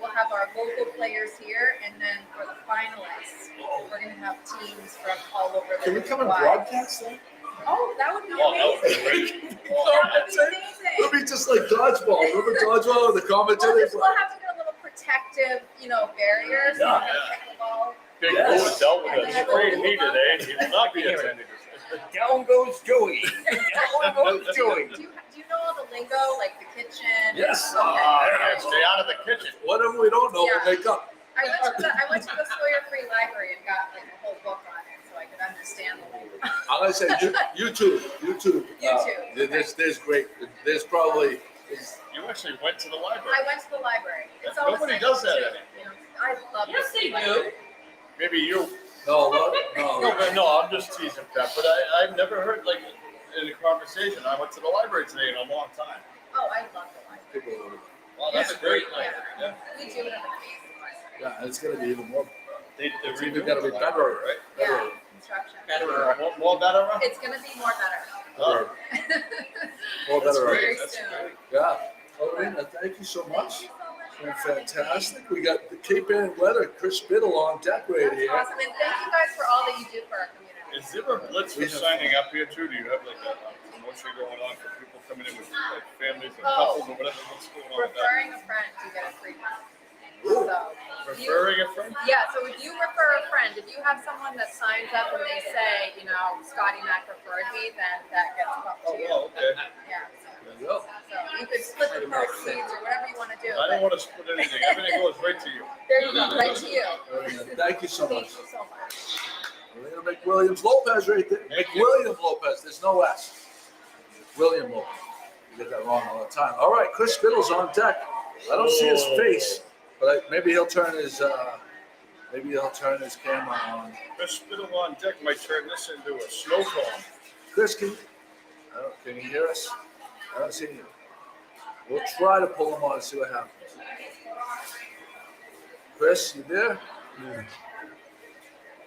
we'll have our local players here, and then for the finalists, we're gonna have teams from all over the. Can we come and Y. broadcast that? Oh, that would be Oh, that would be amazing. great. That would be It'll amazing. be just like dodgeball. Remember dodgeball? The commentators. We'll have to get a little protective, barriers. Yeah. Pickleball. Big Yes. Lou dealt with a spray heat today, and he will not be attending this. Down goes Joey. Down goes Joey. Do you know all the lingo, like the kitchen? Yes. Okay. Stay out of the kitchen. Whatever we don't know, Yeah. we'll make up. I went to the Sawyer Free Library and got a whole book on it so I could understand the language. I'm gonna say YouTube. YouTube. There's great. There's probably. You actually went to the library. I went to the library. It's Nobody always does that nice anymore. I love Yes, this they library. Maybe you. No. No, I'm just teasing that. But I've never heard, in a conversation, I went to the library today in a long time. Oh, I love the library. People- Wow, that's a great Yeah. library. Yeah. We do have an amazing library. Yeah, and it's gonna be even more. They It's redoing even gotta be the better, library, right? Yeah, construction. More better? It's gonna be more better. Oh, More that's better. great. Very That's soon. great. Yeah. Lorena, thank you so Thank much. you so much Been for having me. fantastic. We got the Cape Ann weather, Chris Spittle on deck right That's here. awesome, and thank you guys for all that you do for our community. Is there a blitz for signing up here too? Do you have a promotion going on for people coming in with families or couples or whatever? What's going on with that? Referring a friend, you get a free month. Ooh. So, Referring a friend? yeah, so if you refer a friend, if you have someone that signs up and they say, Scotty Mac referred me, then that gets up to you. Oh, okay. Yeah. There you go. So you could split the proceeds or whatever you want to do. I don't want to split anything. Everything goes right to you. There you go, right to you. Lorena, thank you so Thank much. you so much. McWilliams Lopez right there. McWilliam Lopez. There's no S. William Lopez. You get that wrong all the time. All right, Chris Fiddle's on deck. I don't see his face, but maybe he'll turn his camera on. Chris Spittle on deck might turn this into a snowstorm. Chris, can you hear us? I don't see you. We'll try to pull him on and see what happens. Chris, you there? Yeah.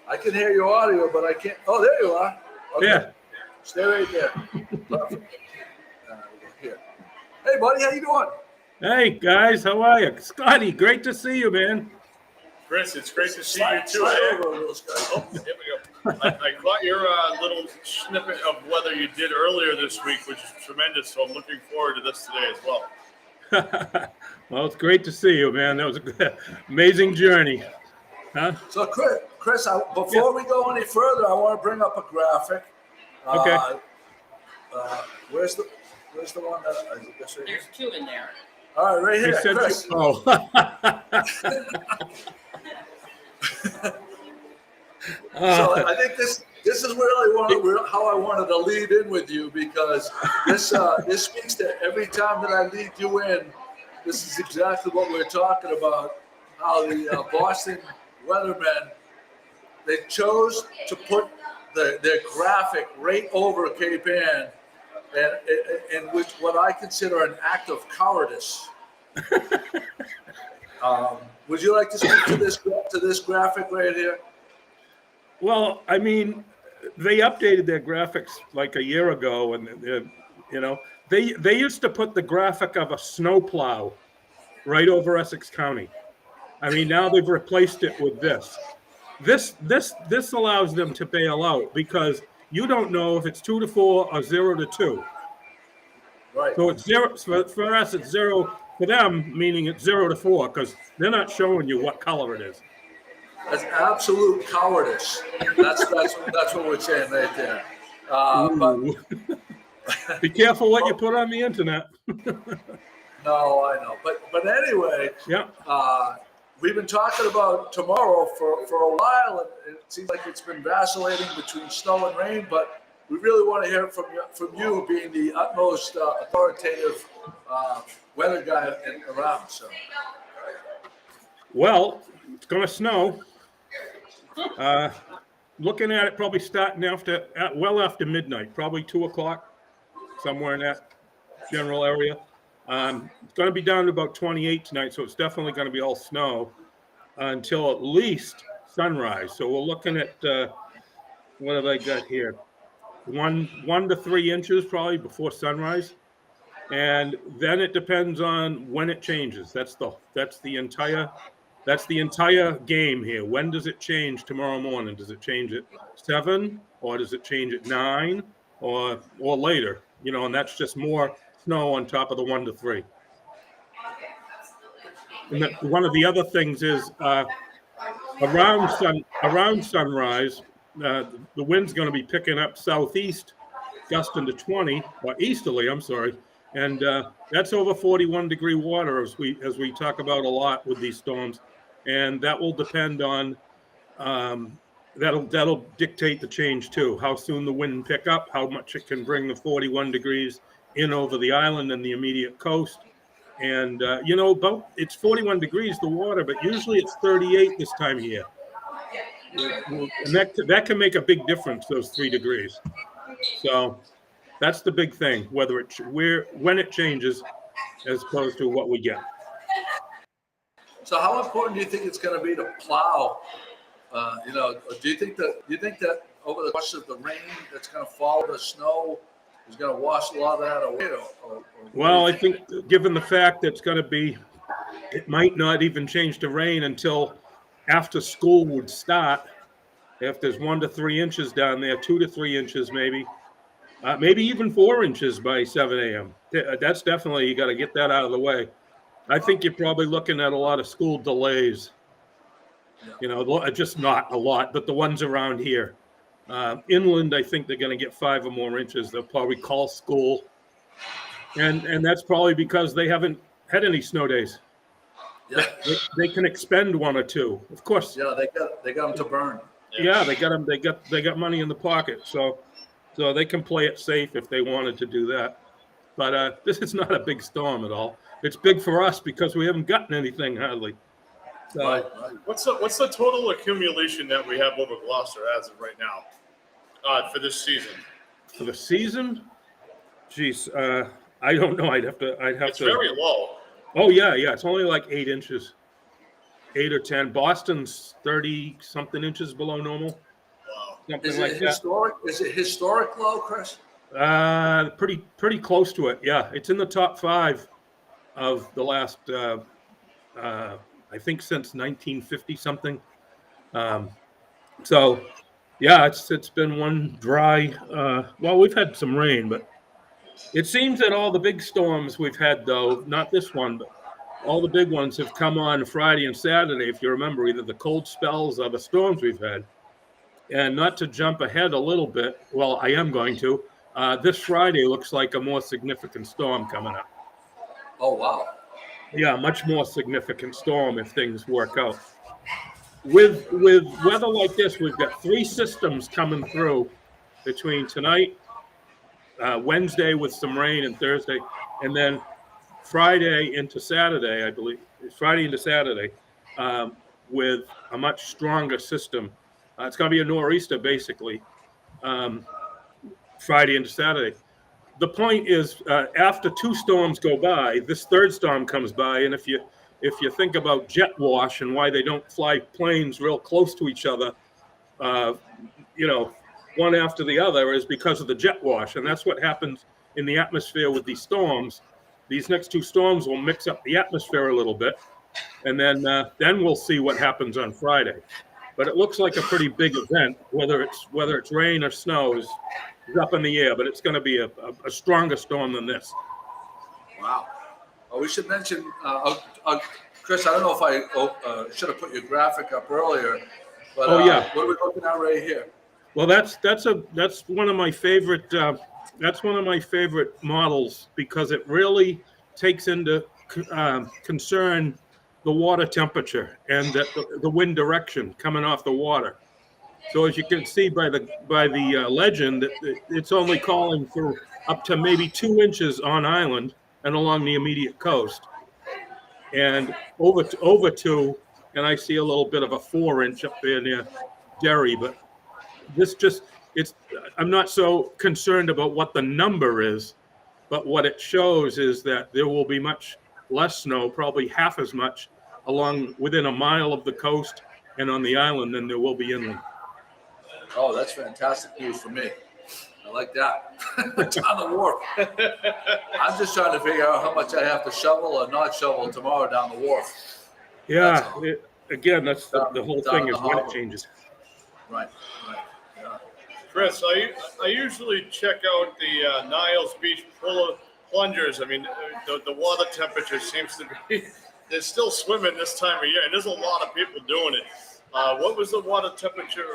I can hear your audio, but I can't. Oh, there you are. Okay. Yeah. Stay right there. Perfect. Here. Hey, buddy, how you doing? Hey, guys, how are you? Scotty, great to see you, man. Chris, it's great to see you too. Slide over a little, Scott. Oh, here we go. I caught your little snippet of weather you did earlier this week, which is tremendous. So I'm looking forward to this today as well. Well, it's great to see you, man. That was an amazing journey. Huh? So, Chris, before we go any further, I want to bring up a graphic. Okay. Where's the one that I guess right here? There's two in there. All right, right They here, sent Chris. you- oh. So I think this is really how I wanted to lead in with you, because this speaks to every time that I lead you in. This is exactly what we're talking about. How the Boston weathermen, they chose to put their graphic right over Cape Ann, and which what I consider an act of cowardice. Would you like to speak to this graphic right here? Well, I mean, they updated their graphics like a year ago, and they used to put the graphic of a snowplow right over Essex County. I mean, now they've replaced it with this. This allows them to bail out because you don't know if it's 2 to 4 or 0 to 2. Right. So it's 0 for us. It's 0 for them, meaning it's 0 to 4 because they're not showing you what color it is. That's absolute cowardice. That's what we're saying right there. But Be careful what you put on the internet. no, I know. But anyway, Yeah. We've been talking about tomorrow for a while, and it seems like it's been vacillating between snow and rain. But we really want to hear from you, being the utmost authoritative weather guy around. So. Well, it's going to snow. Looking at it, probably starting after midnight, probably 2 o'clock, somewhere in that general area. It's going to be down to about 28 tonight, so it's definitely going to be all snow until at least sunrise. So we're looking at what have I got here? 1 to 3 inches probably before sunrise, and then it depends on when it changes. That's the entire game here. When does it change tomorrow morning? Does it change at 7, or does it change at 9, or later? And that's just more snow on top of the 1 to 3. And one of the other things is around sunrise, the wind's going to be picking up southeast, gusting to 20 or easterly. I'm sorry, and that's over 41-degree water as we talk about a lot with these storms, and that will depend on that'll dictate the change too. How soon the wind pick up, how much it can bring the 41 degrees in over the island and the immediate coast. And, it's 41 degrees, the water, but usually it's 38 this time of year. And that can make a big difference, those 3 degrees. So that's the big thing, when it changes as opposed to what we get. So how important do you think it's going to be to plow? Do you think that over the course of the rain that's going to follow the snow is going to wash a lot of that away? Well, I think given the fact that it might not even change to rain until after school would start. If there's 1 to 3 inches down there, 2 to 3 inches maybe even 4 inches by 7 a.m. That's definitely, you got to get that out of the way. I think you're probably looking at a lot of school delays. Just not a lot, but the ones around here. Inland, I think they're going to get 5 or more inches. They'll probably call school. And that's probably because they haven't had any snow days. Yeah. They can expend 1 or 2, of course. Yeah, they got them to burn. Yeah, they got them. They got money in the pocket, so they can play it safe if they wanted to do that. But this is not a big storm at all. It's big for us because we haven't gotten anything hardly. So, Right. What's the total accumulation that we have over Gloucester as of right now for this season? for the season, geez, I don't know. I'd have It's to. very low. Oh yeah. It's only like 8 inches, 8 or 10. Boston's 30 something inches below normal. Wow. Something Is like it that. historic? Is it historic low, Chris? Pretty close to it. Yeah, it's in the top 5 of the last. I think since 1950 something. So, yeah, it's been one dry. Well, we've had some rain, but it seems that all the big storms we've had, though, not this one, but all the big ones have come on Friday and Saturday. If you remember, either the cold spells or the storms we've had. And not to jump ahead a little bit, well, I am going to. This Friday looks like a more significant storm coming up. Oh, wow. Yeah, much more significant storm if things work out. With weather like this, we've got 3 systems coming through between tonight, Wednesday with some rain, and Thursday, and then Friday into Saturday, I believe. Friday into Saturday, with a much stronger system. It's going to be a nor'easter, basically, Friday into Saturday. The point is, after 2 storms go by, this third storm comes by, and if you think about jet wash and why they don't fly planes real close to each other, one after the other, is because of the jet wash, and that's what happens in the atmosphere with these storms. These next 2 storms will mix up the atmosphere a little bit, and then we'll see what happens on Friday. But it looks like a pretty big event. Whether it's rain or snow is up in the air, but it's going to be a stronger storm than this. Wow. We should mention, Chris, I don't know if I should have put your graphic up earlier, but yeah. What are we looking at right here? Well, that's one of my favorite. That's one of my favorite models because it really takes into concern the water temperature and the wind direction coming off the water. So as you can see by the legend, it's only calling for up to maybe 2 inches on island and along the immediate coast, and over 2. And I see a little bit of a 4-inch up there near Derry, but I'm not so concerned about what the number is, but what it shows is that there will be much less snow, probably half as much, within a mile of the coast and on the island than there will be inland. Oh, that's fantastic news for me. I like that. Down the wharf. I'm just trying to figure out how much I have to shovel or not shovel tomorrow down the wharf. Yeah, that's the whole thing is when it changes. Right. Yeah. Chris, I usually check out the Niles Beach plungers. I mean, the water temperature seems to be, they're still swimming this time of year, and there's a lot of people doing it. What was the water temperature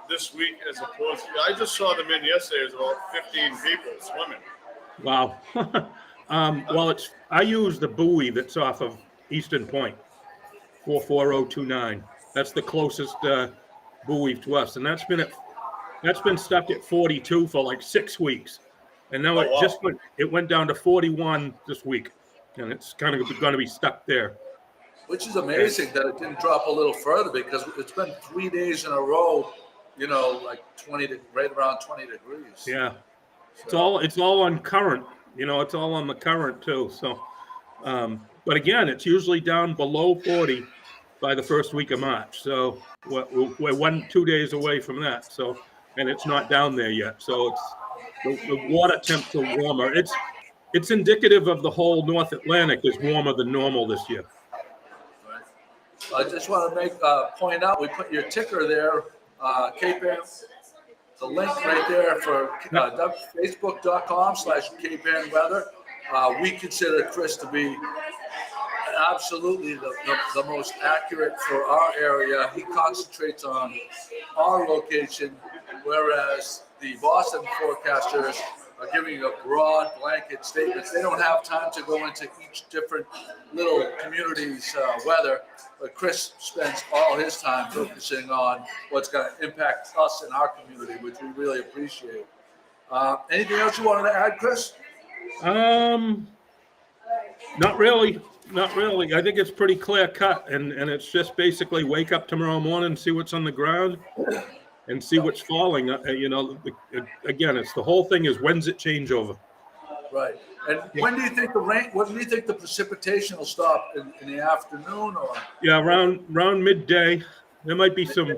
this week as opposed to, I just saw them in yesterday, it was about 15 people swimming. Wow. Well, I use the buoy that's off of Eastern Point, 44029. That's the closest buoy to us, and that's been stuck at 42 for like 6 weeks, and now it went down to 41 this week, and it's kind of going to be stuck there. Which is amazing that it didn't drop a little further because it's been 3 days in a row, like right around 20 degrees. Yeah, so. It's all on current. It's all on the current too. So, but again, it's usually down below 40 by the first week of March. So we're 1-2 days away from that. So, and it's not down there yet. So the water temps are warmer. It's indicative of the whole North Atlantic is warmer than normal this year. I just want to point out, we put your ticker there, Cape Ann, the link right there for Facebook.com/Cape Ann Weather. We consider Chris to be absolutely the most accurate for our area. He concentrates on our location, whereas the Boston forecasters are giving you a broad blanket statements. They don't have time to go into each different little community's weather, but Chris spends all his time focusing on what's going to impact us in our community, which we really appreciate. Anything else you wanted to add, Chris? Not really. Not really. I think it's pretty clear cut, and it's just basically wake up tomorrow morning, see what's on the ground, and see what's falling. Again, it's the whole thing is when's it change over? Right. And when do you think the rain? When do you think the precipitation will stop in the afternoon or? Yeah, around midday. There might be some.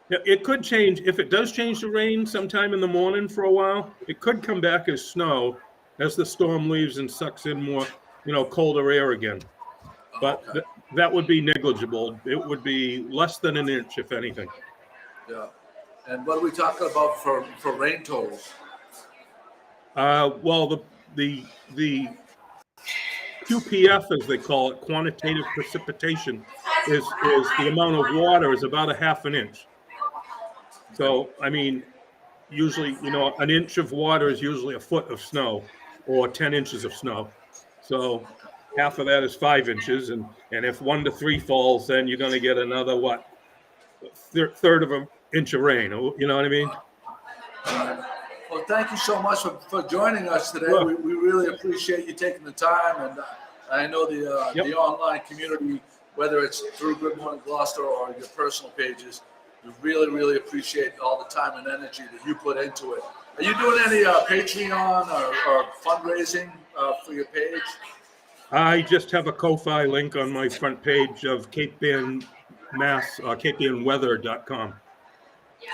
It could change if it does change to rain sometime in the morning for a while. It could come back as snow as the storm leaves and sucks in more, colder air again. But Okay. that would be negligible. It would be less than an inch, if anything. Yeah. And what are we talking about for rain totals? Well, the QPF, as they call it, quantitative precipitation, is the amount of water is about a half an inch. So, I mean, usually, an inch of water is usually a foot of snow or 10 inches of snow. So half of that is 5 inches. And if 1 to 3 falls, then you're going to get another, third of an inch of rain. You know what I mean? Well, thank you so much for joining us today. Sure. We really appreciate you taking the time. And I know the online community, whether it's through Good Morning Gloucester or your personal pages, we really, really appreciate all the time and energy that you put into it. Are you doing any Patreon or fundraising for your page? I just have a Ko-Fi link on my front page of Cape Ann, Mass, CapeAnnWeather.com.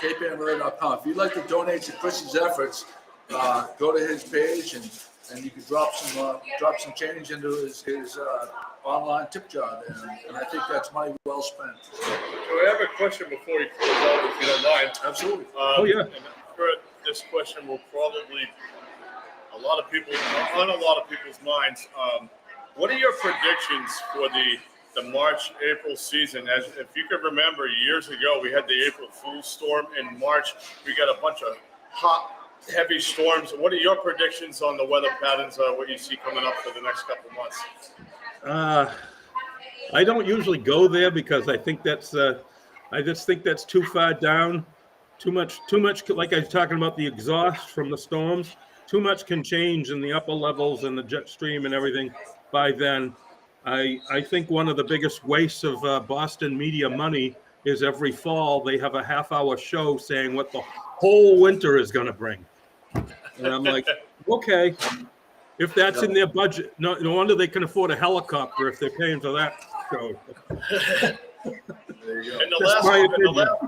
CapeAnnWeather.com. If you'd like to donate to Chris's efforts, go to his page and you can drop some change into his online tip jar there. And I think that's money well spent. So I have a question before you close out, if you don't mind. Absolutely. And for this question will probably on a lot of people's minds. What are your predictions for the March-April season? As if you could remember, years ago we had the April Fool's storm in March. We got a bunch of hot, heavy storms. What are your predictions on the weather patterns? What you see coming up for the next couple of months? I don't usually go there because I think I just think that's too far down. Too much. Like I was talking about the exhaust from the storms. Too much can change in the upper levels and the jet stream and everything by then. I think one of the biggest wastes of Boston media money is every fall they have a half-hour show saying what the whole winter is going to bring. And I'm like, okay, if that's in their budget, no wonder they can afford a helicopter if they're paying for that show. There you go. And the last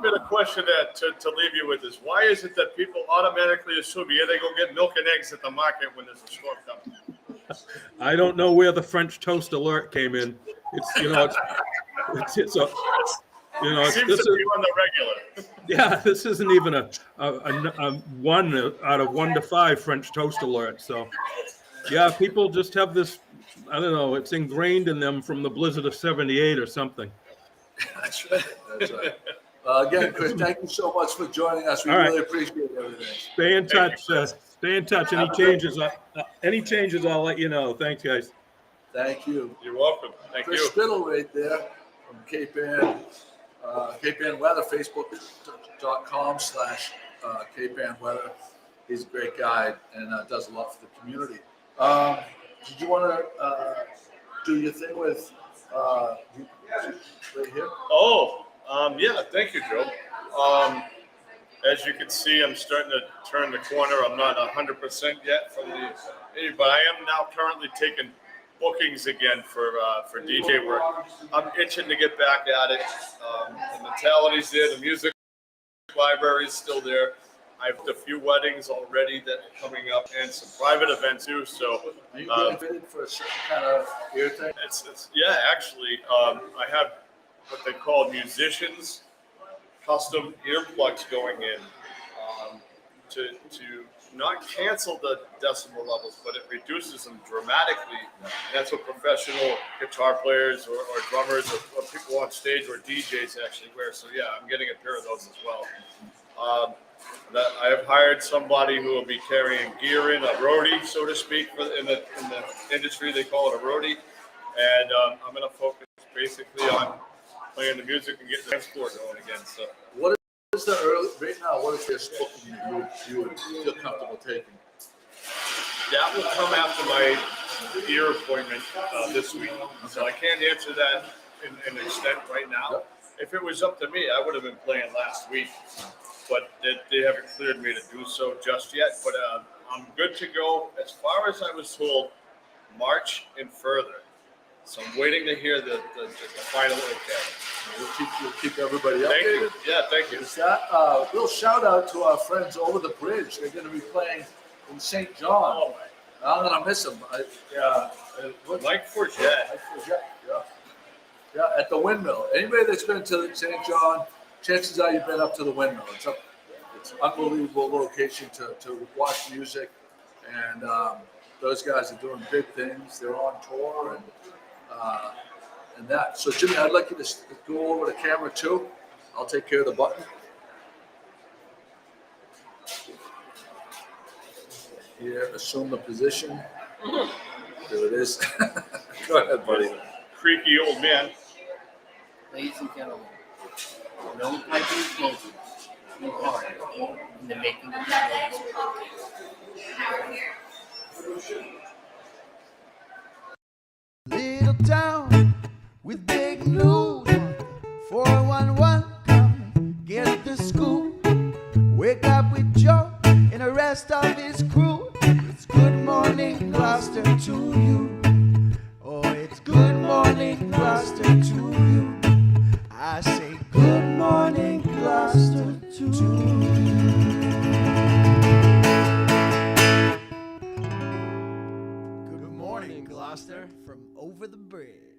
bit of question to leave you with is, why is it that people automatically assume, they go get milk and eggs at the market when there's a storm coming? I don't know where the French toast alert came in. It's seems to be on the regular. Yeah, this isn't even a 1 out of 1 to 5 French toast alert. So, yeah, people just have this. I don't know. It's ingrained in them from the blizzard of '78 or something. That's right. That's right. Again, Chris, thank you so much for joining us. We really appreciate everything. Stay in touch. Stay in touch. Any changes, I'll let you know. Thanks, guys. Thank you. You're welcome. Thank Chris you. Spittle right there from Cape Ann Weather, Facebook.com/Cape Ann Weather. He's a great guy and does a lot for the community. Did you want to do your thing with right here? Yeah, thank you, Joe. As you can see, I'm starting to turn the corner. I'm not 100% yet from but I am now currently taking bookings again for DJ work. I'm itching to get back at it. The mentality's there, the music library's still there. I have a few weddings already that are coming up and some private events too. So, are you getting fitted for a certain kind of ear thing? Actually, I have what they call musicians custom earplugs going in to not cancel the decibel levels, but it reduces them dramatically. And that's what professional guitar players or drummers or people on stage or DJs actually wear. So yeah, I'm getting a pair of those as well. That I have hired somebody who will be carrying gear in, a roadie, so to speak, in the industry they call it a roadie, and I'm going to focus basically on playing the music and getting the dance floor going again. So, what is the early right now? What is the smoking you would feel comfortable taking? that will come after my ear appointment this week, so I can't answer that in extent right now. If it was up to me, I would have been playing last week, but they haven't cleared me to do so just yet. But I'm good to go. As far as I was told, March and further. So I'm waiting to hear the final okay. We'll keep everybody updated. Thank you. Yeah, thank you. Is that real shout out to our friends over the bridge? They're going to be playing in St. John. Oh my! I'm going to miss them. Mike Forget. Yeah, at the windmill. Anybody that's been to St. John, chances are you've been up to the windmill. It's an unbelievable location to watch music, and those guys are doing big things. They're on tour and that. So Jimmy, I'd like you to go over the camera too. I'll take care of the button. Here, assume the position. There it is. Go ahead, buddy. Creaky old man. Ladies and gentlemen, no piping closing too hard in the making of this Little town with big news. 411, come get the scoop. Wake up with Joe and the rest of his crew. It's good morning, Gloucester, to you. Oh, it's good morning, Gloucester, to you. I say good morning, Gloucester, to you. Good morning, Gloucester, from over the bridge.